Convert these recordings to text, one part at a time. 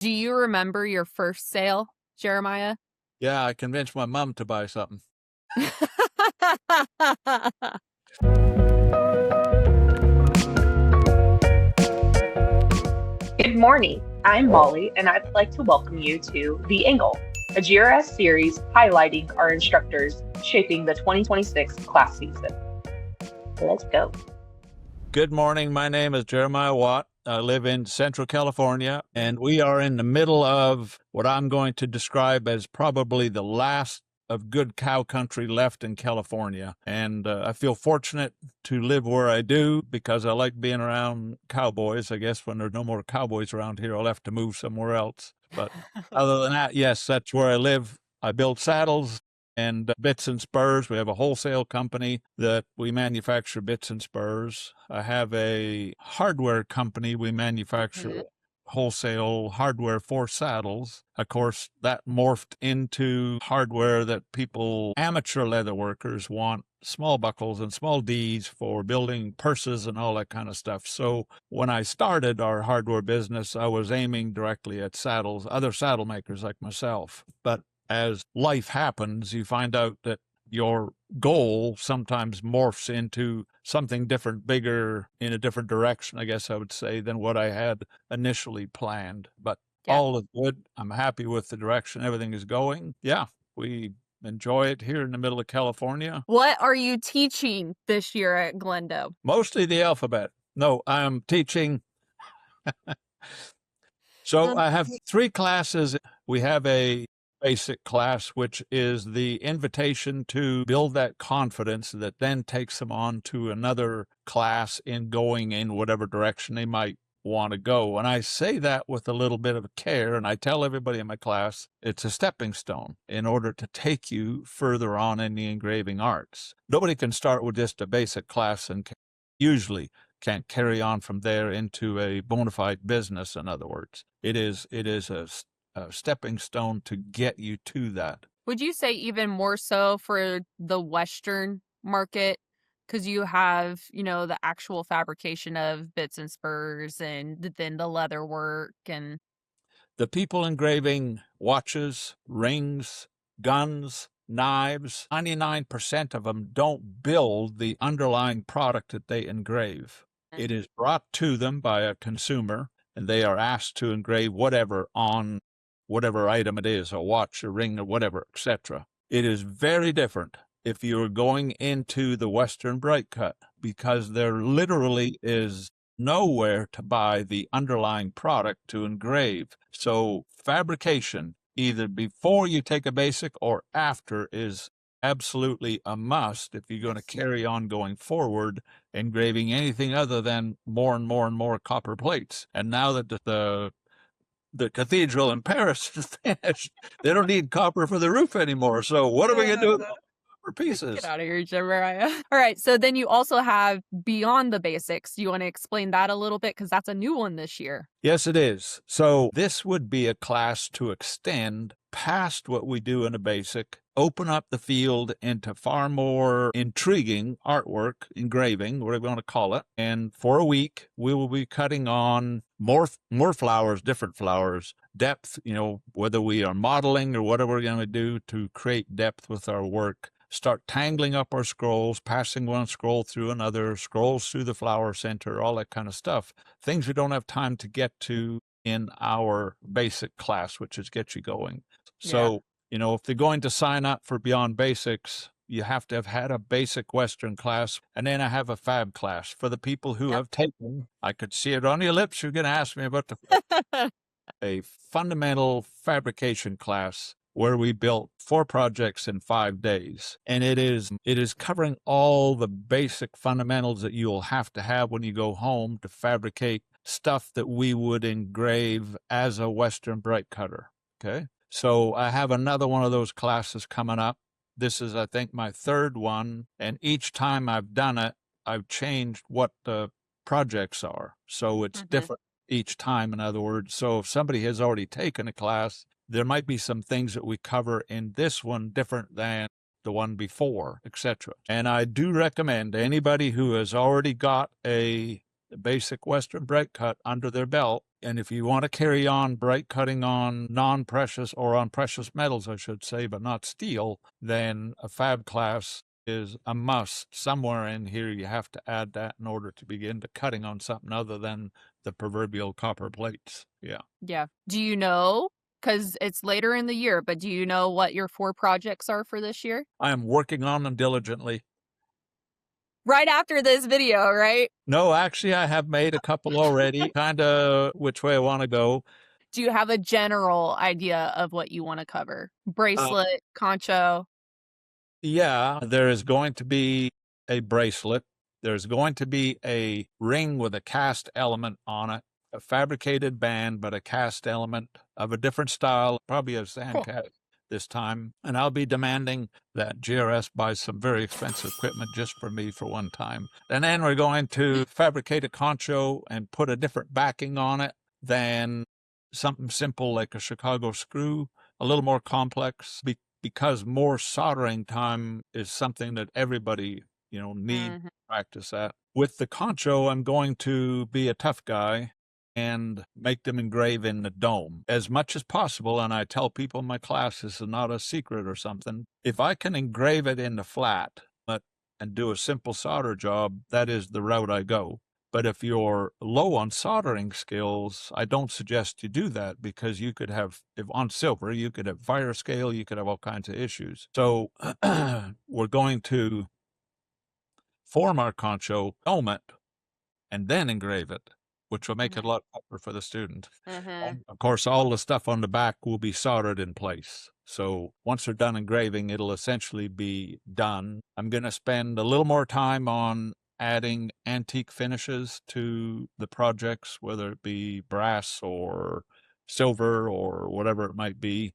Do you remember your first sale, Jeremiah? Yeah, I convinced my mom to buy something. Good morning. I'm Molly, and I'd like to welcome you to The Angle, a GRS series highlighting our instructors shaping the 2026 class season. Let's go. Good morning. My name is Jeremiah Watt. I live in Central California, and we are in the middle of what I'm going to describe as probably the last of good cow country left in California. And I feel fortunate to live where I do because I like being around cowboys. I guess when there's no more cowboys around here, I'll have to move somewhere else. But other than that, yes, that's where I live. I build saddles and bits and spurs. We have a wholesale company that we manufacture bits and spurs. I have a hardware company. We manufacture wholesale hardware for saddles. Of course, that morphed into hardware that people, amateur leather workers, want small buckles and small Ds for building purses and all that kind of stuff. So when I started our hardware business, I was aiming directly at saddles, other saddle makers like myself. But as life happens, you find out that your goal sometimes morphs into something different, bigger, in a different direction, I guess I would say, than what I had initially planned. But all is good. I'm happy with the direction everything is going. Yeah, we enjoy it here in the middle of California. What are you teaching this year at Glendo? Mostly the alphabet. No, I'm teaching. So I have 3 classes. We have a basic class, which is the invitation to build that confidence that then takes them on to another class in going in whatever direction they might want to go. And I say that with a little bit of care, and I tell everybody in my class it's a stepping stone in order to take you further on in the engraving arts. Nobody can start with just a basic class and usually can't carry on from there into a bona fide business. In other words, it is a stepping stone to get you to that. Would you say even more so for the Western market? Because you have, the actual fabrication of bits and spurs and then the leather work and. The people engraving watches, rings, guns, knives, 99% of them don't build the underlying product that they engrave. It is brought to them by a consumer, and they are asked to engrave whatever on whatever item it is, a watch, a ring, or whatever, etc. It is very different if you're going into the Western bright cut, because there literally is nowhere to buy the underlying product to engrave. So fabrication, either before you take a basic or after, is absolutely a must if you're going to carry on going forward, engraving anything other than more and more and more copper plates. And now that the cathedral in Paris is finished, they don't need copper for the roof anymore. So what are we going to do with copper pieces? Get out of here, Jeremiah. All right, so then you also have Beyond the Basics. Do you want to explain that a little bit? Because that's a new one this year. Yes, it is. So this would be a class to extend past what we do in a basic, open up the field into far more intriguing artwork, engraving, whatever you want to call it. And for a week, we will be cutting on more flowers, different flowers, depth, whether we are modeling or whatever we're going to do to create depth with our work. Start tangling up our scrolls, passing one scroll through another, scrolls through the flower center, all that kind of stuff. Things we don't have time to get to in our basic class, which is Get You Going. So, if they're going to sign up for Beyond Basics, you have to have had a basic Western class, and then I have a fab class for the people who have taken, I could see it on your lips, you're going to ask me about a fundamental fabrication class where we built 4 projects in 5 days. And it is covering all the basic fundamentals that you'll have to have when you go home to fabricate stuff that we would engrave as a Western bright cutter. Okay. So I have another one of those classes coming up. This is, I think, my 3rd one. And each time I've done it, I've changed what the projects are. So it's different each time, in other words. So if somebody has already taken a class, there might be some things that we cover in this one different than the one before, etc. And I do recommend anybody who has already got a the basic Western bright cut under their belt. And if you want to carry on bright cutting on non-precious or on precious metals, I should say, but not steel, then a fab class is a must. Somewhere in here you have to add that in order to begin to cutting on something other than the proverbial copper plates. Yeah. Yeah. Do you know, because it's later in the year, but do you know what your 4 projects are for this year? I am working on them diligently. Right after this video, right? No, actually, I have made a couple already, kind of which way I want to go. Do you have a general idea of what you want to cover? Bracelet, concho? Yeah, there is going to be a bracelet. There's going to be a ring with a cast element on it, a fabricated band, but a cast element of a different style, probably a sand cat this time. And I'll be demanding that GRS buys some very expensive equipment just for me for one time. And then we're going to fabricate a concho and put a different backing on it than something simple like a Chicago screw, a little more complex because more soldering time is something that everybody, need Mhm. practice at. With the concho, I'm going to be a tough guy and make them engrave in the dome as much as possible. And I tell people in my class, this is not a secret or something. If I can engrave it in the flat and do a simple solder job, that is the route I go. But if you're low on soldering skills, I don't suggest you do that because you could have, if on silver, you could have fire scale, you could have all kinds of issues. So we're going to form our concho, dome it, and then engrave it, which will make it a lot tougher for the student. And of course, all the stuff on the back will be soldered in place. So once they're done engraving, it'll essentially be done. I'm going to spend a little more time on adding antique finishes to the projects, whether it be brass or silver or whatever it might be.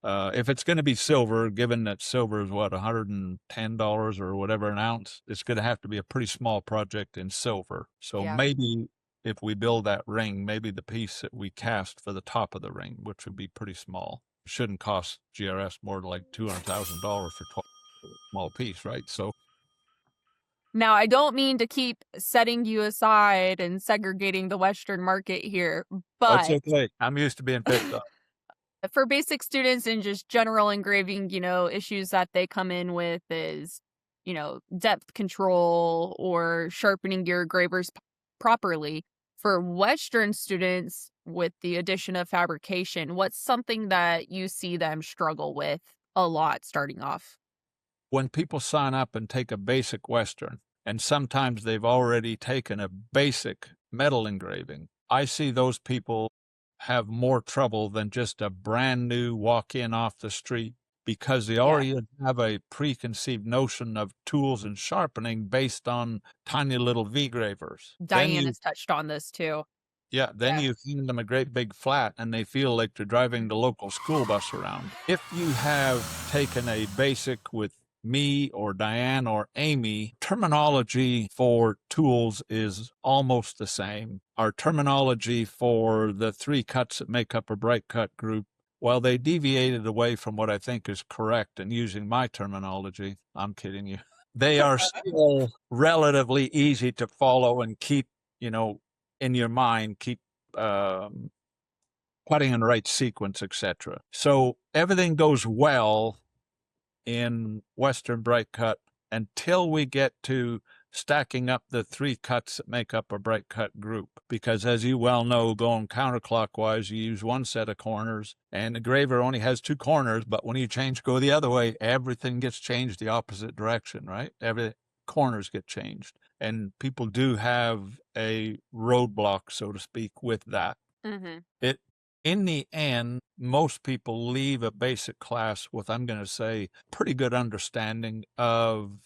If it's going to be silver, given that silver is what, $110 or whatever an ounce, it's going to have to be a pretty small project in silver. So Yeah. maybe if we build that ring, maybe the piece that we cast for the top of the ring, which would be pretty small, shouldn't cost GRS more than like $200,000 for a small piece, right? So Now, I don't mean to keep setting you aside and segregating the Western market here, that's but okay. I'm used to being picked on. for basic students and just general engraving, issues that they come in with is, depth control or sharpening your engravers properly. For Western students, with the addition of fabrication, what's something that you see them struggle with a lot starting off? When people sign up and take a basic Western, and sometimes they've already taken a basic metal engraving, I see those people have more trouble than just a brand new walk in off the street because they Yeah. already have a preconceived notion of tools and sharpening based on tiny little V-gravers. Diane has touched on this too. Then Yeah. you hand them a great big flat and they feel like they're driving the local school bus around. If you have taken a basic with me or Diane or Amy, terminology for tools is almost the same. Our terminology for the 3 cuts that make up a bright cut group, while they deviated away from what I think is correct and using my terminology, I'm kidding you, they are still relatively easy to follow and keep, in your mind, keep putting in the right sequence, etc. So everything goes well in Western bright cut until we get to stacking up the 3 cuts that make up a bright cut group. Because as you well know, going counterclockwise, you use one set of corners and the engraver only has 2 corners, but when you go the other way, everything gets changed the opposite direction, right? Every corners get changed. And people do have a roadblock, so to speak, with that. In the end, most people leave a basic class with, I'm going to say, pretty good understanding of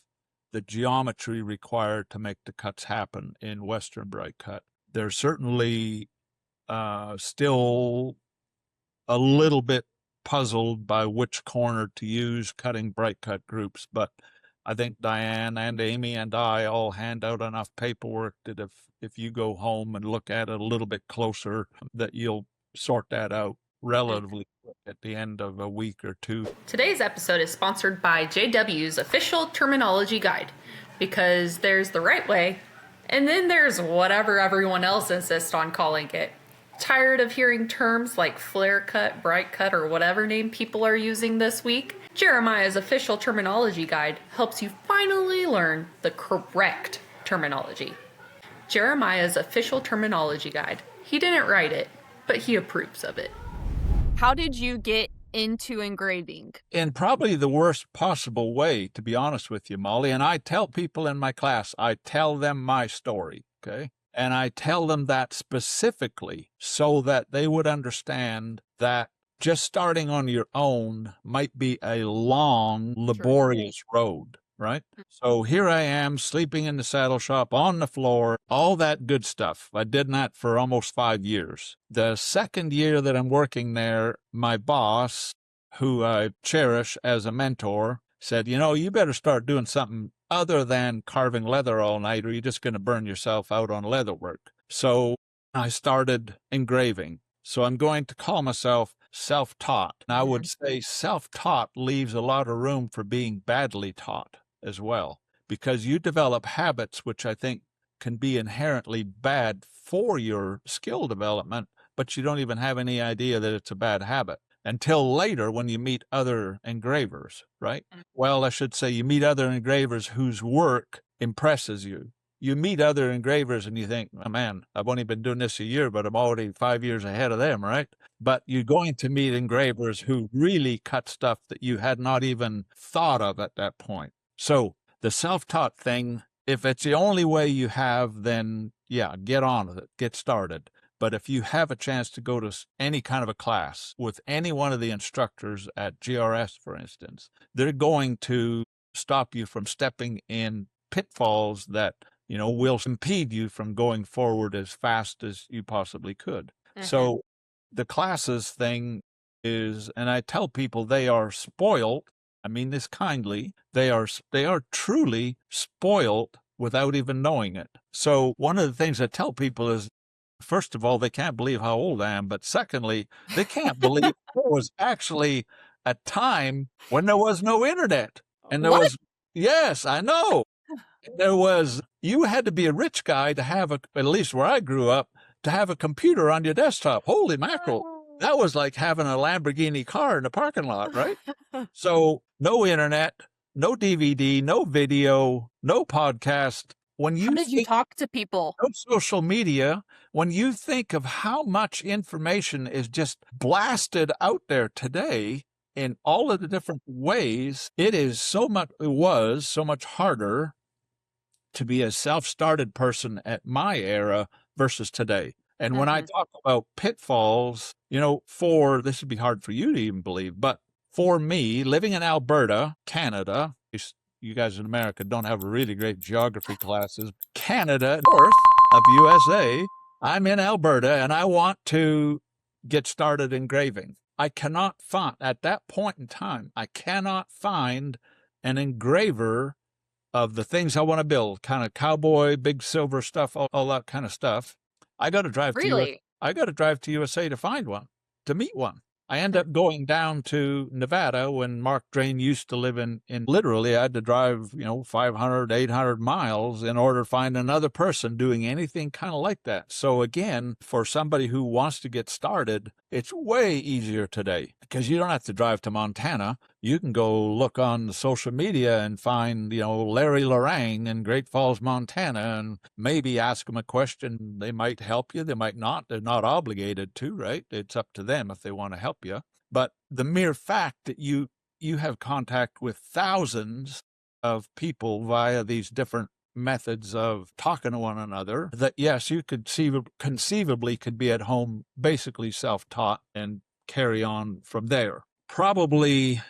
the geometry required to make the cuts happen in Western bright cut. They're certainly still a little bit puzzled by which corner to use cutting bright cut groups, but I think Diane and Amy and I all hand out enough paperwork that if you go home and look at it a little bit closer, that you'll sort that out relatively quick at the end of a week or 2. Today's episode is sponsored by JW's official terminology guide, because there's the right way And then there's whatever everyone else insists on calling it. Tired of hearing terms like flare cut, bright cut, or whatever name people are using this week? Jeremiah's official terminology guide helps you finally learn the correct terminology. Jeremiah's official terminology guide. He didn't write it, but he approves of it. How did you get into engraving? In probably the worst possible way, to be honest with you, Molly. And I tell people in my class, I tell them my story, okay? And I tell them that specifically so that they would understand that just starting on your own might be a long, laborious road, right? So here I am sleeping in the saddle shop on the floor, all that good stuff. I did that for almost 5 years. The second year that I'm working there, my boss, who I cherish as a mentor, said, you better start doing something other than carving leather all night, or you're just going to burn yourself out on leather work. So I started engraving. So I'm going to call myself self-taught. And I would say self-taught leaves a lot of room for being badly taught as well, because you develop habits which I think can be inherently bad for your skill development, but you don't even have any idea that it's a bad habit until later when you meet other engravers, right? Well, I should say you meet other engravers whose work impresses you. You meet other engravers and you think, oh, man, I've only been doing this a year, but I'm already 5 years ahead of them, right? But you're going to meet engravers who really cut stuff that you had not even thought of at that point. So the self-taught thing, if it's the only way you have, then yeah, get on with it, get started. But if you have a chance to go to any kind of a class with any one of the instructors at GRS, for instance, they're going to stop you from stepping in pitfalls that, will impede you from going forward as fast as you possibly could. So the classes thing is, and I tell people they are spoiled. I mean this kindly. They are truly spoiled without even knowing it. So one of the things I tell people is, first of all, they can't believe how old I am. But secondly, they can't believe there was actually a time when there was no internet. And there was, yes, I know. You had to be a rich guy to have at least where I grew up, to have a computer on your desktop. Holy mackerel. That was like having a Lamborghini car in the parking lot, right? So no internet, no DVD, no video, no podcast. How did you talk to people? No social media. When you think of how much information is just blasted out there today in all of the different ways, it was so much harder to be a self-started person at my era versus today. And when I talk about pitfalls, this would be hard for you to even believe, but for me, living in Alberta, Canada, you guys in America don't have really great geography classes. Canada, north of USA, I'm in Alberta, and I want to get started engraving. I cannot find, at that point in time, I cannot find an engraver of the things I want to build, kind of cowboy, big silver stuff, all that kind of stuff. I got to drive to USA to find one, to meet one. I end up going down to Nevada when Mark Drain used to live in literally I had to drive, 500, 800 miles in order to find another person doing anything kind of like that. So again, for somebody who wants to get started, it's way easier today because you don't have to drive to Montana. You can go look on social media and find, Larry Lorang in Great Falls, Montana, and maybe ask them a question. They might help you. They might not. They're not obligated to, right? It's up to them if they want to help you. But the mere fact that you have contact with thousands of people via these different methods of talking to one another, that yes, you could conceivably could be at home basically self-taught and carry on from there. Probably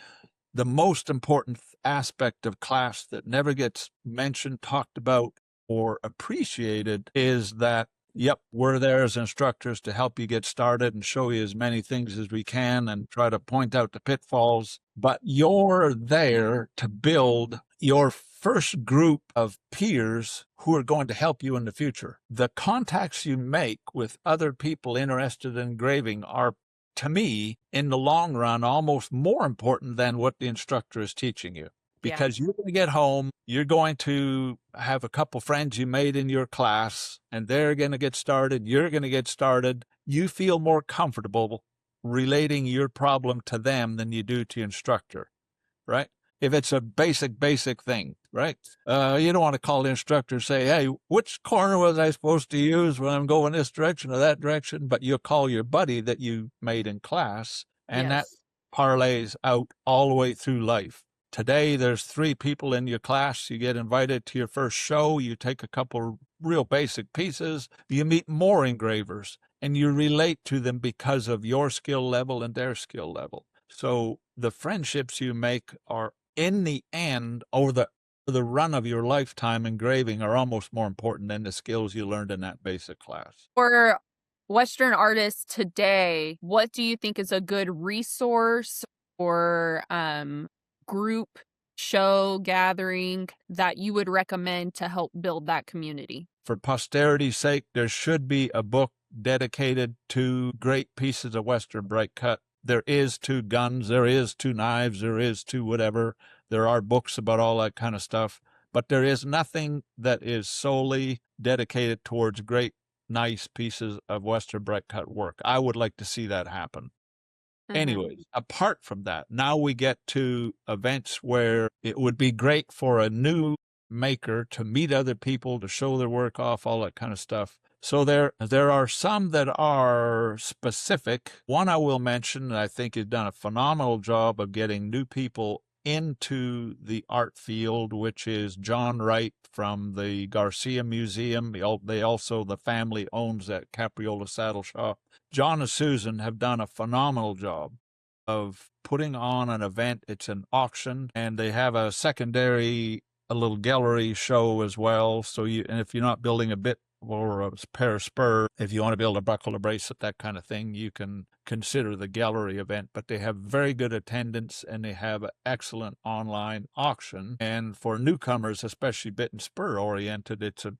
the most important aspect of class that never gets mentioned, talked about, or appreciated is that, yep, we're there as instructors to help you get started and show you as many things as we can and try to point out the pitfalls. But you're there to build your first group of peers who are going to help you in the future. The contacts you make with other people interested in engraving are, to me, in the long run, almost more important than what the instructor is teaching you. Yeah. because you're going to get home, you're going to have a couple friends you made in your class, and they're going to get started. You're going to get started. You feel more comfortable relating your problem to them than you do to your instructor, right? If it's a basic thing, right? You don't want to call the instructor and say, hey, which corner was I supposed to use when I'm going this direction or that direction? But you'll call your buddy that you made in class, and that Yes. parlays out all the way through life. Today, there's 3 people in your class. You get invited to your first show. You take a couple real basic pieces. You meet more engravers, and you relate to them because of your skill level and their skill level. So the friendships you make are, in the end, over the run of your lifetime engraving, are almost more important than the skills you learned in that basic class. For Western artists today, what do you think is a good resource or group show gathering that you would recommend to help build that community? For posterity's sake, there should be a book dedicated to great pieces of Western bright cut. There is to guns, there is to knives, there is to whatever. There are books about all that kind of stuff, but there is nothing that is solely dedicated towards great, nice pieces of Western bright cut work. I would like to see that happen. Anyways, apart from that, now we get to events where it would be great for a new maker to meet other people, to show their work off, all that kind of stuff. So there are some that are specific. One I will mention that I think has done a phenomenal job of getting new people into the art field, which is John Wright from the Garcia Museum. The family owns that Capriola saddle shop. John and Susan have done a phenomenal job of putting on an event. It's an auction, and they have a little gallery show as well. And if you're not building a bit or a pair of spur, if you want to build a buckle, a bracelet, that kind of thing, you can consider the gallery event. But they have very good attendance, and they have an excellent online auction. And for newcomers, especially bit and spur oriented, it's a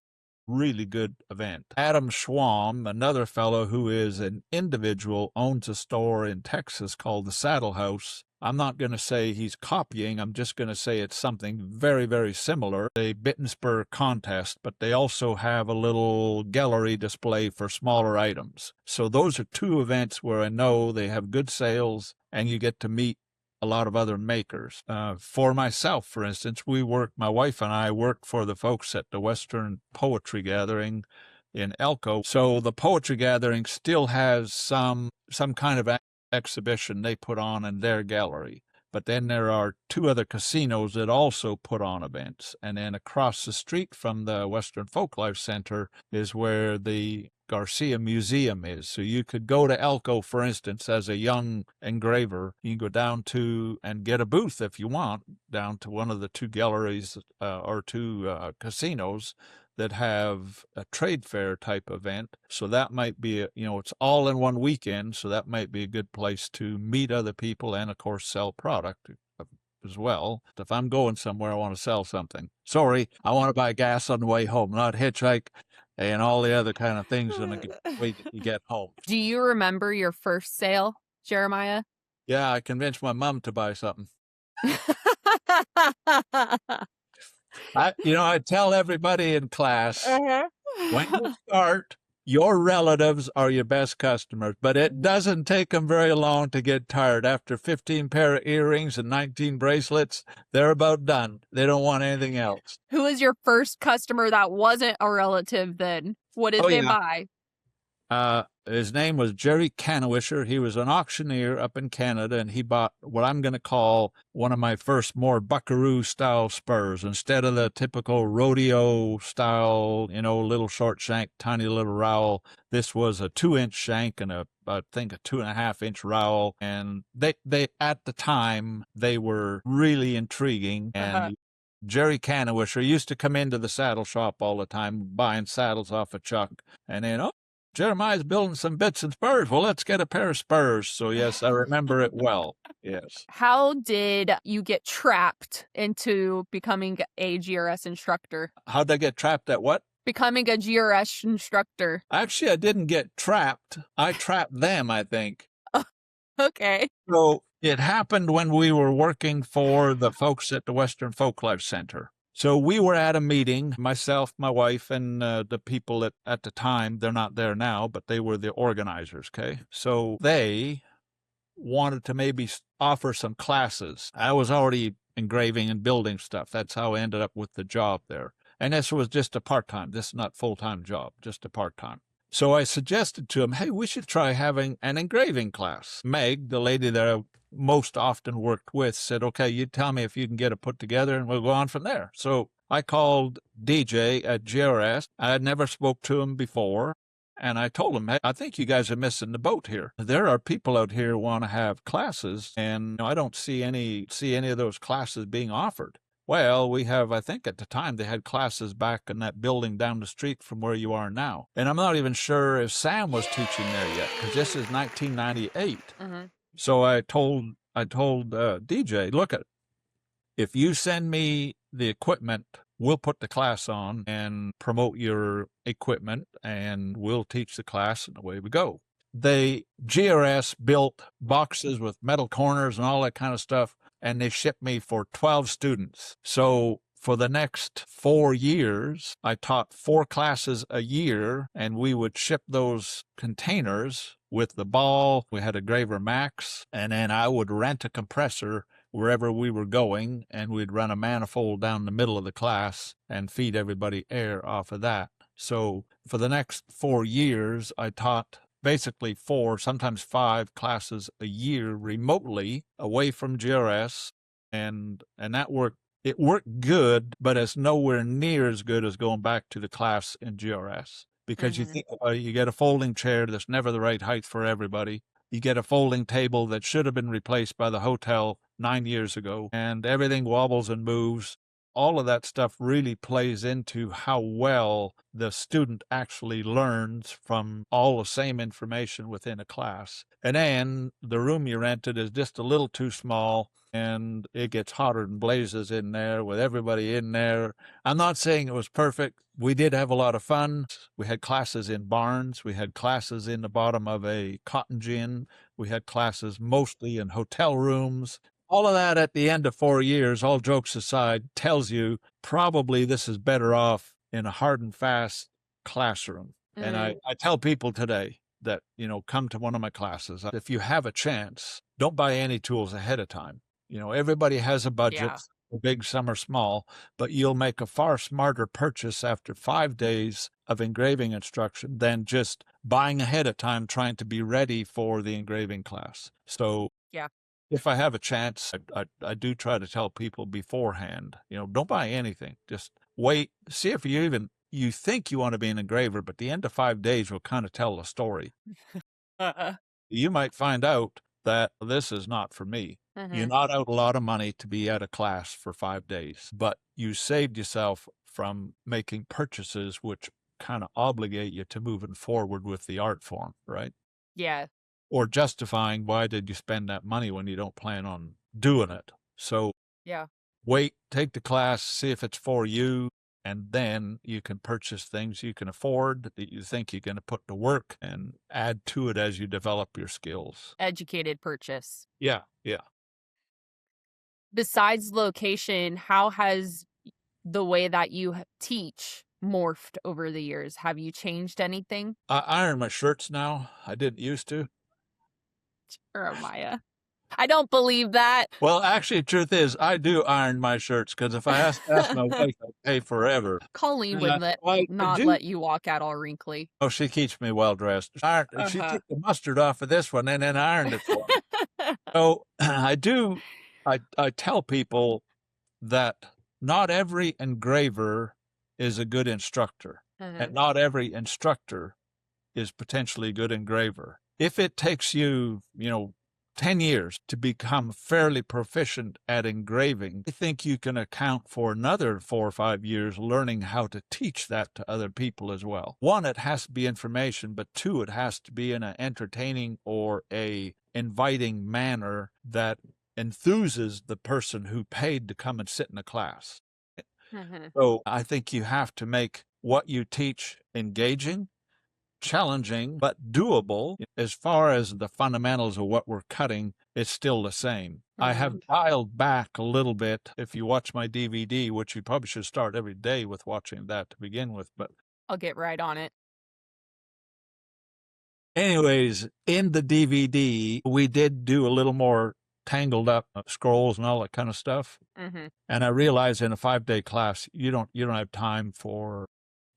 really good event. Adam Schwam, another fellow who is an individual, owns a store in Texas called the Saddle House. I'm not going to say he's copying. I'm just going to say it's something very, very similar. A bit and spur contest, but they also have a little gallery display for smaller items. So those are 2 events where I know they have good sales, and you get to meet a lot of other makers. For myself, for instance, my wife and I worked for the folks at the Western Poetry Gathering in Elko. So the Poetry Gathering still has some kind of exhibition they put on in their gallery. But then there are 2 other casinos that also put on events. And then across the street from the Western Folklife Center is where the Garcia Museum is. So you could go to Elko, for instance, as a young engraver. You can go down to and get a booth if you want, down to one of the 2 galleries or 2 casinos that have a trade fair type event. So that might be, it's all in one weekend. So that might be a good place to meet other people and, of course, sell product as well. If I'm going somewhere, I want to sell something. Sorry, I want to buy gas on the way home, not hitchhike and all the other kind of things on the way that you get home. Do you remember your first sale, Jeremiah? Yeah, I convinced my mom to buy something. I tell everybody in class, when you start, your relatives are your best customers, but it doesn't take them very long to get tired. After 15 pair of earrings and 19 bracelets, they're about done. They don't want anything else. Who was your first customer that wasn't a relative then? What did they buy? His name was Jerry Canawisher. He was an auctioneer up in Canada, and he bought what I'm going to call one of my first more buckaroo-style spurs. Instead of the typical rodeo-style, little short shank, tiny little rowel, this was a 2-inch shank and I think a 2.5-inch rowel. And they at the time, they were really intriguing. And Jerry Canawisher used to come into the saddle shop all the time, buying saddles off of Chuck. And then, Jeremiah's building some bits and spurs. Well, let's get a pair of spurs. So, yes, I remember it well. Yes. How did you get trapped into becoming a GRS instructor? How did I get trapped at what? Becoming a GRS instructor. Actually, I didn't get trapped. I trapped them, I think. Okay. So It happened when we were working for the folks at the Western Folklife Center. So we were at a meeting, myself, my wife, and the people at the time. They're not there now, but they were the organizers, okay? So they wanted to maybe offer some classes. I was already engraving and building stuff. That's how I ended up with the job there. And this was just a part-time. This is not full-time job, just a part-time. So I suggested to him, hey, we should try having an engraving class. Meg, the lady that I most often worked with, said, okay, you tell me if you can get it put together and we'll go on from there. So I called DJ at GRS. I had never spoke to him before. And I told him, hey, I think you guys are missing the boat here. There are people out here who want to have classes, and I don't see any of those classes being offered. Well, we have, I think at the time they had classes back in that building down the street from where you are now. And I'm not even sure if Sam was teaching there yet, because this is 1998. Mm-hmm. So I told DJ, look, if you send me the equipment, we'll put the class on and promote your equipment, and we'll teach the class, and away we go. GRS built boxes with metal corners and all that kind of stuff, and they shipped me for 12 students. So for the next 4 years, I taught 4 classes a year, and we would ship those containers with the ball. We had a Graver Max, and then I would rent a compressor wherever we were going, and we'd run a manifold down the middle of the class and feed everybody air off of that. So for the next 4 years, I taught basically 4, sometimes 5 classes a year remotely away from GRS, and that worked. It worked good, but it's nowhere near as good as going back to the class in GRS. Because you think about it, you get a folding chair that's never the right height for everybody. You get a folding table that should have been replaced by the hotel 9 years ago, and everything wobbles and moves. All of that stuff really plays into how well the student actually learns from all the same information within a class. And then the room you rented is just a little too small, and it gets hotter than blazes in there with everybody in there. I'm not saying it was perfect. We did have a lot of fun. We had classes in barns. We had classes in the bottom of a cotton gin. We had classes mostly in hotel rooms. All of that at the end of 4 years, all jokes aside, tells you probably this is better off in a hard and fast classroom. And I tell people today that, come to one of my classes. If you have a chance, don't buy any tools ahead of time. Everybody has a budget, big, some are small, but you'll make a far smarter purchase after 5 days of engraving instruction than just buying ahead of time, trying to be ready for the engraving class. So if I have a chance, I do try to tell people beforehand, don't buy anything. Just wait, see if you think you want to be an engraver, but the end of 5 days will kind of tell the story. You might find out that this is not for me. You're not out a lot of money to be at a class for 5 days, but you saved yourself from making purchases which kind of obligate you to moving forward with the art form, right? Yeah. Or justifying why did you spend that money when you don't plan on doing it. So wait, take the class, see if it's for you, and then you can purchase things you can afford that you think you're going to put to work and add to it as you develop your skills. Educated purchase. Yeah. Besides location, how has the way that you teach morphed over the years? Have you changed anything? I iron my shirts now. I didn't used to. Jeremiah. I don't believe that. Well, actually, the truth is, I do iron my shirts, because if I ask my wife, I'd pay forever. Colleen would not let you walk out all wrinkly. Oh, she keeps me well dressed. She took the mustard off of this one and then ironed it for me. So I tell people that not every engraver is a good instructor, and not every instructor is potentially a good engraver. If it takes you, 10 years to become fairly proficient at engraving, I think you can account for another 4 or 5 years learning how to teach that to other people as well. 1, it has to be information, but 2, it has to be in an entertaining or a inviting manner that enthuses the person who paid to come and sit in a class. So I think you have to make what you teach engaging, challenging, but doable. As far as the fundamentals of what we're cutting, it's still the same. I have dialed back a little bit. If you watch my DVD, which you probably should start every day with watching that to begin with, but I'll get right on it. anyways, in the DVD, we did do a little more tangled up scrolls and all that kind of stuff. Mm-hmm. And I realized in a 5-day class, you don't have time for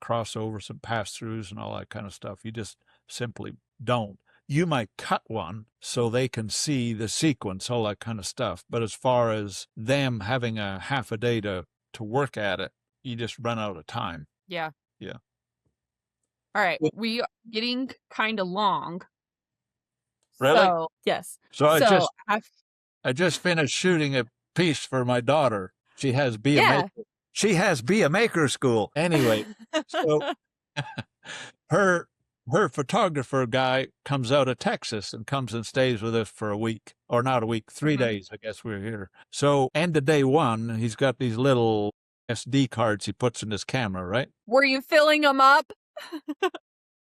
crossovers and pass-throughs and all that kind of stuff. You just simply don't. You might cut one so they can see the sequence, all that kind of stuff. But as far as them having a half a day to work at it, you just run out of time. Yeah. Yeah. All right. We are getting kind of long. Really? So, yes. So I just finished shooting a piece for my daughter. She has She has Be a Maker School. Anyway, so her photographer guy comes out of Texas and comes and stays with us for a week, or not a week, 3 days, I guess we're here. So end of day one, he's got these little SD cards he puts in his camera, right? Were you filling them up?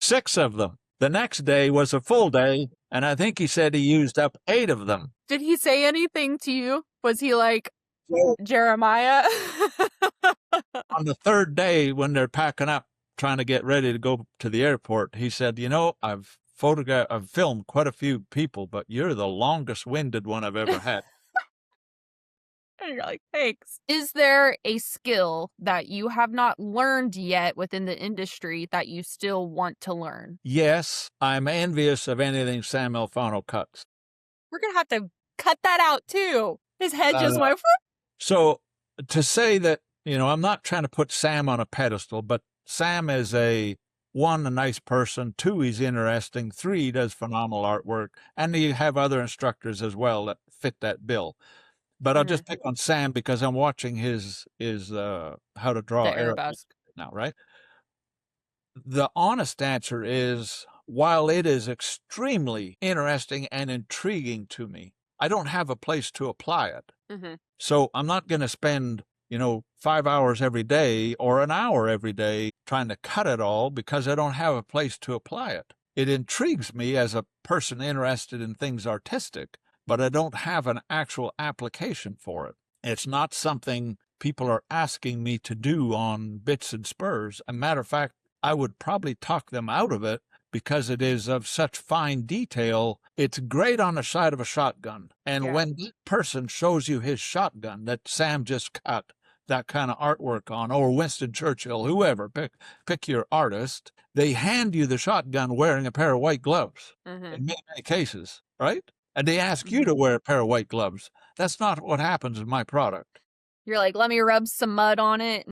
6 of them. The next day was a full day, and I think he said he used up 8 of them. Did he say anything to you? Was he like, Jeremiah? On the 3rd day, when they're packing up, trying to get ready to go to the airport, he said, I've filmed quite a few people, but you're the longest winded one I've ever had. And you're like, thanks. Is there a skill that you have not learned yet within the industry that you still want to learn? Yes, I'm envious of anything Sam Alfano cuts. We're going to have to cut that out too. His head just went. So to say that, I'm not trying to put Sam on a pedestal, but Sam is a nice person. 2, he's interesting. 3, he does phenomenal artwork. And you have other instructors as well that fit that bill. But I'll just pick on Sam because I'm watching his how to draw arabesque now, right? The honest answer is, while it is extremely interesting and intriguing to me, I don't have a place to apply it. So I'm not going to spend, 5 hours every day or an hour every day trying to cut it all because I don't have a place to apply it. It intrigues me as a person interested in things artistic, but I don't have an actual application for it. It's not something people are asking me to do on bits and spurs. As a matter of fact, I would probably talk them out of it because it is of such fine detail. It's great on the side of a shotgun. And when that person shows you his shotgun that Sam just cut that kind of artwork on, or Winston Churchill, whoever, pick your artist, they hand you the shotgun wearing a pair of white gloves in many cases, right? And they ask you to wear a pair of white gloves. That's not what happens with my product. You're like, let me rub some mud on it.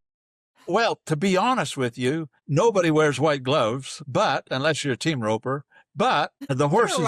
Well, to be honest with you, nobody wears white gloves, unless you're a team roper, but the horses,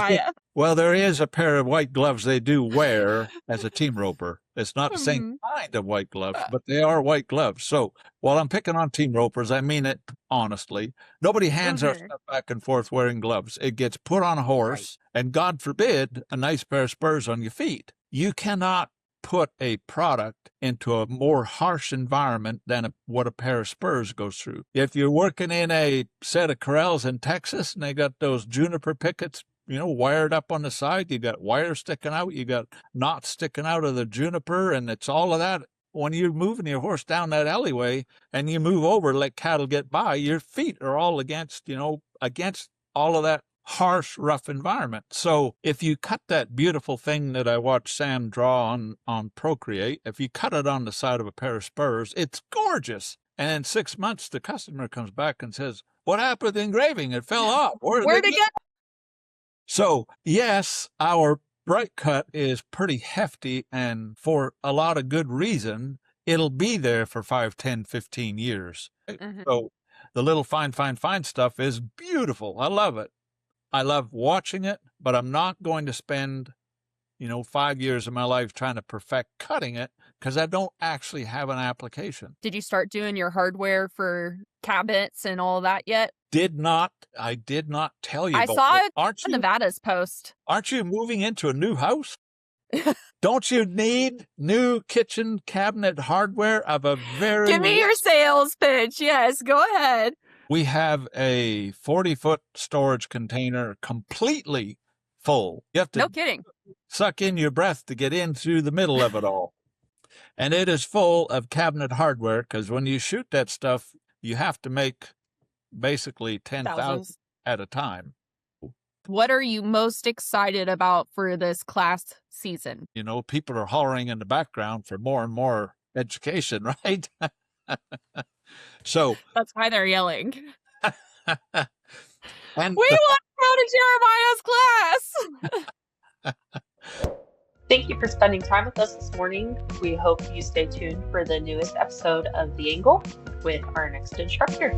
well, there is a pair of white gloves they do wear as a team roper. It's not the same kind of white gloves, but they are white gloves. So while I'm picking on team ropers, I mean it honestly. Nobody hands our stuff back and forth wearing gloves. It gets put on a horse, and God forbid, a nice pair of spurs on your feet. You cannot put a product into a more harsh environment than what a pair of spurs goes through. If you're working in a set of corrals in Texas and they got those juniper pickets, wired up on the side, you got wire sticking out, you got knots sticking out of the juniper, and it's all of that. When you're moving your horse down that alleyway and you move over to let cattle get by, your feet are all against all of that harsh, rough environment. So if you cut that beautiful thing that I watched Sam draw on Procreate, if you cut it on the side of a pair of spurs, it's gorgeous. And in 6 months, the customer comes back and says, what happened with the engraving? It fell off. Where'd it go? So yes, our bright cut is pretty hefty, and for a lot of good reason, it'll be there for 5, 10, 15 years. So the little fine stuff is beautiful. I love it. I love watching it, but I'm not going to spend, 5 years of my life trying to perfect cutting it because I don't actually have an application. Did you start doing your hardware for cabinets and all that yet? I did not tell you. I saw it on Nevada's post. Aren't you moving into a new house? Don't you need new kitchen cabinet hardware of a very... Give me your sales pitch. Yes, go ahead. We have a 40-foot storage container completely full. You have to No kidding. suck in your breath to get in through the middle of it all. And it is full of cabinet hardware, because when you shoot that stuff, you have to make basically 10,000 Thousands. at a time. What are you most excited about for this class season? You know, people are hollering in the background for more and more education, right? So That's why they're yelling. and We want to go to Jeremiah's class. Thank you for spending time with us this morning. We hope you stay tuned for the newest episode of The Angle with our next instructor.